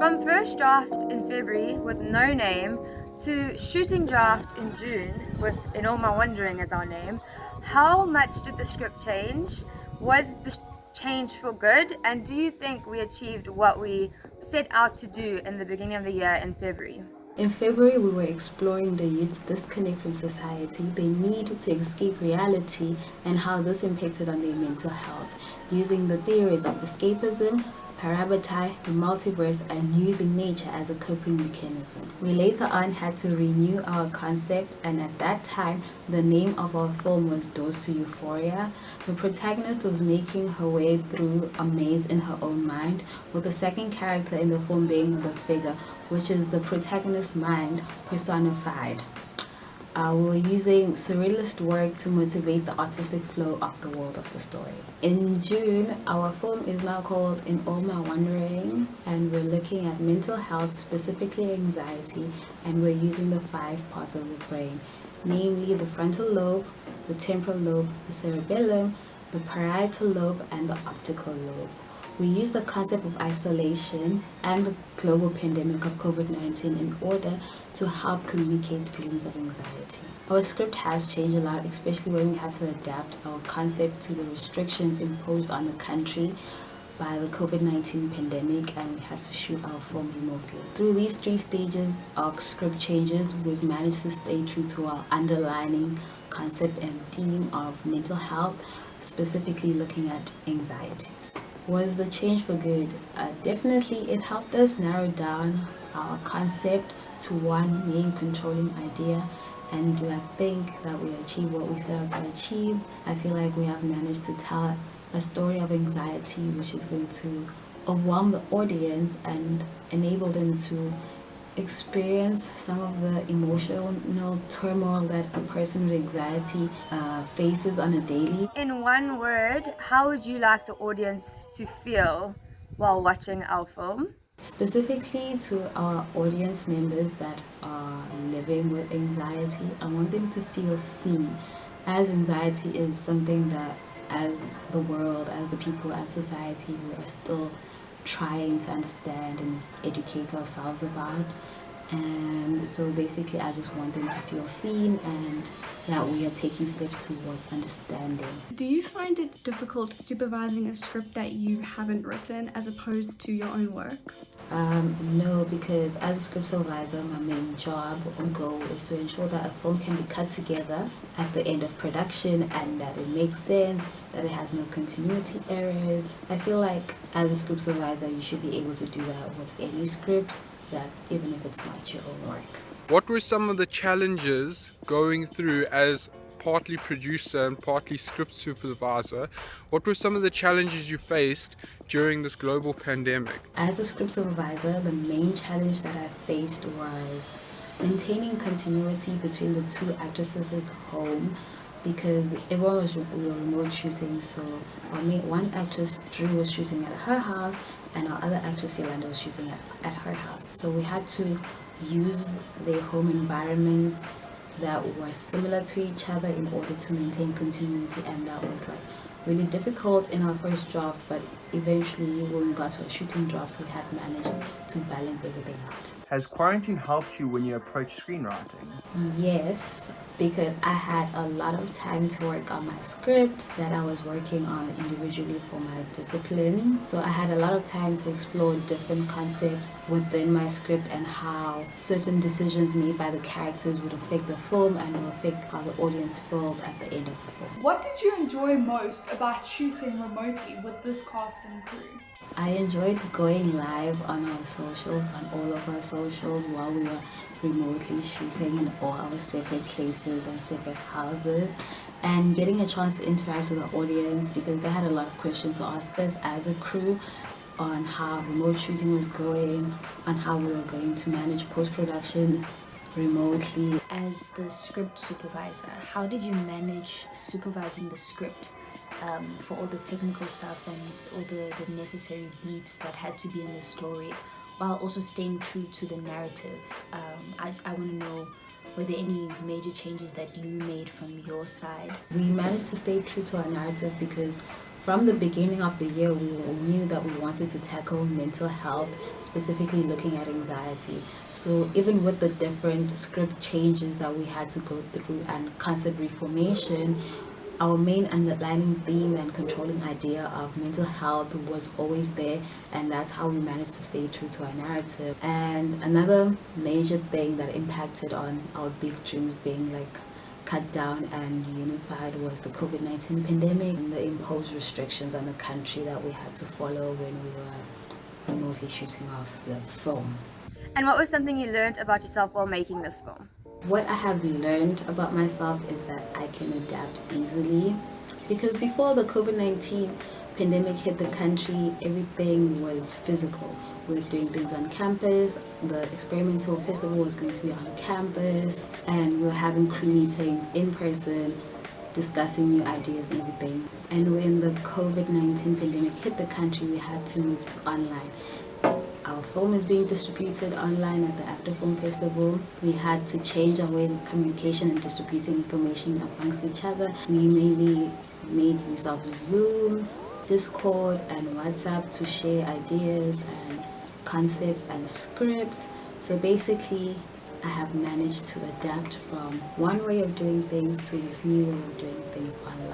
From first draft in February with no name to shooting draft in June with In All My Wandering as our name, how much did the script change? Was the change for good? And do you think we achieved what we set out to do in the beginning of the year in February? In February, we were exploring the youth's disconnect from society, their need to escape reality, and how this impacted on their mental health, using the theories of escapism, parabatai, the multiverse, and using nature as a coping mechanism. We later on had to renew our concept, and at that time, the name of our film was Doors to Euphoria. The protagonist was making her way through a maze in her own mind, with the second character in the film being the figure, which is the protagonist's mind personified. We were using surrealist work to motivate the artistic flow of the world of the story. In June, our film is now called In All My Wandering, and we're looking at mental health, specifically anxiety, and we're using the 5 parts of the brain, namely the frontal lobe, the temporal lobe, the cerebellum, the parietal lobe, and the optical lobe. We use the concept of isolation and the global pandemic of COVID-19 in order to help communicate feelings of anxiety. Our script has changed a lot, especially when we had to adapt our concept to the restrictions imposed on the country by the COVID-19 pandemic, and we had to shoot our film remotely. Through these 3 stages of script changes, we've managed to stay true to our underlying concept and theme of mental health, specifically looking at anxiety. Was the change for good? Definitely, it helped us narrow down our concept to one main controlling idea. And do I think that we achieved what we set out to achieve? I feel like we have managed to tell a story of anxiety which is going to overwhelm the audience and enable them to experience some of the emotional turmoil that a person with anxiety faces on a daily. In one word, how would you like the audience to feel while watching our film? Specifically to our audience members that are living with anxiety, I want them to feel seen, as anxiety is something that as the world, as the people, as society, we are still trying to understand and educate ourselves about. And so basically, I just want them to feel seen and that we are taking steps towards understanding. Do you find it difficult supervising a script that you haven't written as opposed to your own work? No, because as a script supervisor, my main job or goal is to ensure that a film can be cut together at the end of production and that it makes sense, that it has no continuity errors. I feel like as a script supervisor, you should be able to do that with any script, that even if it's not your own work. What were some of the challenges going through as partly producer and partly script supervisor? What were some of the challenges you faced during this global pandemic? As a script supervisor, the main challenge that I faced was maintaining continuity between the 2 actresses' home, because everyone was remote shooting. So one actress, Drew, was shooting at her house, and our other actress, Yolanda, was shooting at her house. So we had to use their home environments that were similar to each other in order to maintain continuity, and that was like really difficult in our first draft, but eventually when we got to a shooting draft, we had managed to balance everything out. Has quarantine helped you when you approach screenwriting? Yes, because I had a lot of time to work on my script that I was working on individually for my discipline. So I had a lot of time to explore different concepts within my script and how certain decisions made by the characters would affect the film and would affect how the audience feels at the end of the film. What did you enjoy most about shooting remotely with this cast and crew? I enjoyed going live on our socials, on all of our socials, while we were remotely shooting in all our separate places and separate houses, and getting a chance to interact with the audience because they had a lot of questions to ask us as a crew on how remote shooting was going, on how we were going to manage post-production remotely. As the script supervisor, how did you manage supervising the script for all the technical stuff and all the necessary beats that had to be in the story, while also staying true to the narrative? I want to know, were there any major changes that you made from your side? We managed to stay true to our narrative because From the beginning of the year, we knew that we wanted to tackle mental health, specifically looking at anxiety. So even with the different script changes that we had to go through and concept reformation, our main underlying theme and controlling idea of mental health was always there, and that's how we managed to stay true to our narrative. And another major thing that impacted on our big dream of being like cut down and unified was the COVID-19 pandemic and the imposed restrictions on the country that we had to follow when we were remotely shooting off the film. And what was something you learned about yourself while making this film? What I have learned about myself is that I can adapt easily, because before the COVID-19 pandemic hit the country, everything was physical. We were doing things on campus, the experimental festival was going to be on campus, and we were having crew meetings in person, discussing new ideas and everything. And when the COVID-19 pandemic hit the country, we had to move to online. Our film is being distributed online at the Actor Film Festival. We had to change our way of communication and distributing information amongst each other. We mainly made use of Zoom, Discord, and WhatsApp to share ideas and concepts and scripts. So basically, I have managed to adapt from one way of doing things to this new way of doing things online.